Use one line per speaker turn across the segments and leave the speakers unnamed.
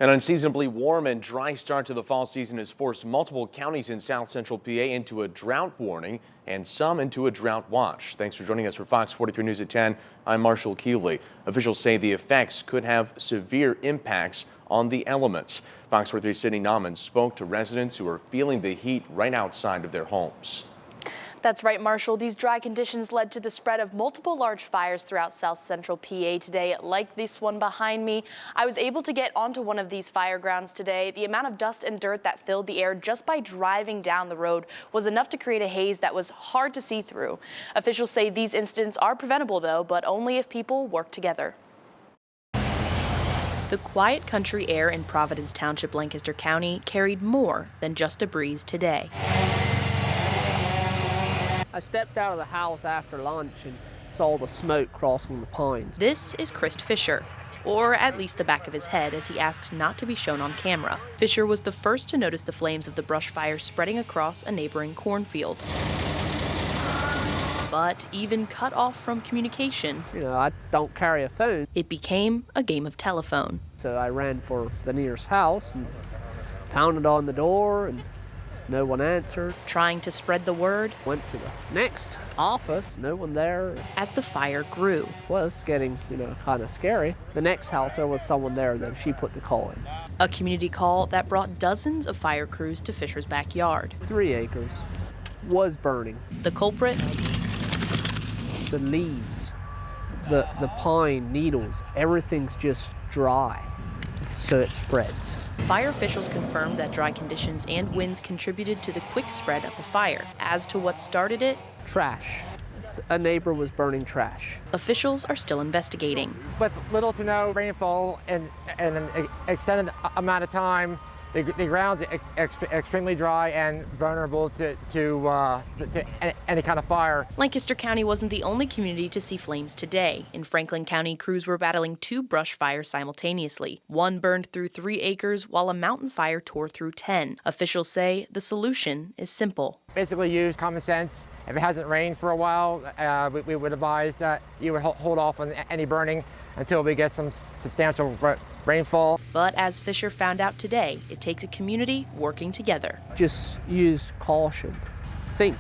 An unseasonably warm and dry start to the fall season has forced multiple counties in south central PA into a drought warning and some into a drought watch. Thanks for joining us for Fox 43 News at 10. I'm Marshall Keeley. Officials say the effects could have severe impacts on the elements. Fox 43's Sydney Nauman spoke to residents who are feeling the heat right outside of their homes.
That's right, Marshall. These dry conditions led to the spread of multiple large fires throughout south central PA today, like this one behind me. I was able to get onto one of these fire grounds today. The amount of dust and dirt that filled the air just by driving down the road was enough to create a haze that was hard to see through. Officials say these incidents are preventable, though, but only if people work together. The quiet country air in Providence Township, Lancaster County, carried more than just a breeze today.
I stepped out of the house after lunch and saw the smoke crossing the pines.
This is Chris Fischer, or at least the back of his head, as he asked not to be shown on camera. Fischer was the first to notice the flames of the brush fire spreading across a neighboring cornfield. But even cut off from communication,
I don't carry a phone.
It became a game of telephone.
So I ran for the nearest house and pounded on the door, and no one answered.
Trying to spread the word.
Went to the next office, no one there.
As the fire grew.
Was getting, kind of scary. The next house, there was someone there, though. She put the call in.
A community call that brought dozens of fire crews to Fischer's backyard.
3 acres was burning.
The culprit?
The leaves, the pine needles, everything's just dry, so it spreads.
Fire officials confirmed that dry conditions and winds contributed to the quick spread of the fire. As to what started it,
trash. A neighbor was burning trash.
Officials are still investigating.
With little to no rainfall and an extended amount of time, the ground's extremely dry and vulnerable to any kind of fire.
Lancaster County wasn't the only community to see flames today. In Franklin County, crews were battling 2 brush fires simultaneously. One burned through 3 acres, while a mountain fire tore through 10. Officials say the solution is simple.
Basically use common sense. If it hasn't rained for a while, we would advise that you would hold off on any burning until we get some substantial rainfall.
But as Fischer found out today, it takes a community working together.
Just use caution. Think.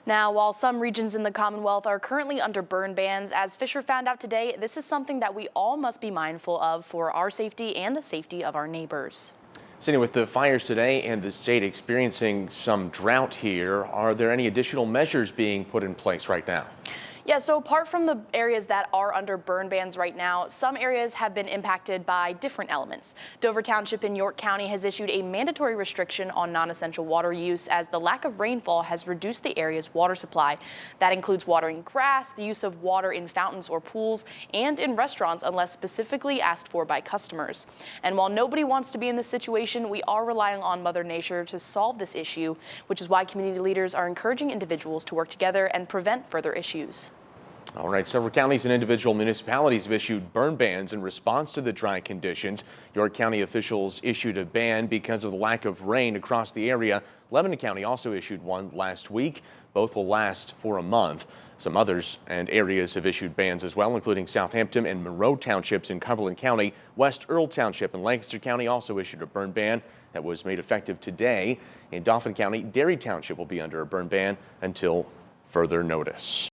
Now, while some regions in the Commonwealth are currently under burn bans, as Fischer found out today, this is something that we all must be mindful of for our safety and the safety of our neighbors.
Cindy, with the fires today and the state experiencing some drought here, are there any additional measures being put in place right now?
Yeah, so apart from the areas that are under burn bans right now, some areas have been impacted by different elements. Dover Township in York County has issued a mandatory restriction on non-essential water use as the lack of rainfall has reduced the area's water supply. That includes watering grass, the use of water in fountains or pools, and in restaurants unless specifically asked for by customers. And while nobody wants to be in this situation, we are relying on Mother Nature to solve this issue, which is why community leaders are encouraging individuals to work together and prevent further issues.
All right, several counties and individual municipalities have issued burn bans in response to the dry conditions. York County officials issued a ban because of the lack of rain across the area. Lebanon County also issued one last week. Both will last for a month. Some others and areas have issued bans as well, including Southampton and Monroe Townships in Cumberland County. West Earl Township in Lancaster County also issued a burn ban that was made effective today. In Dauphin County, Derry Township will be under a burn ban until further notice.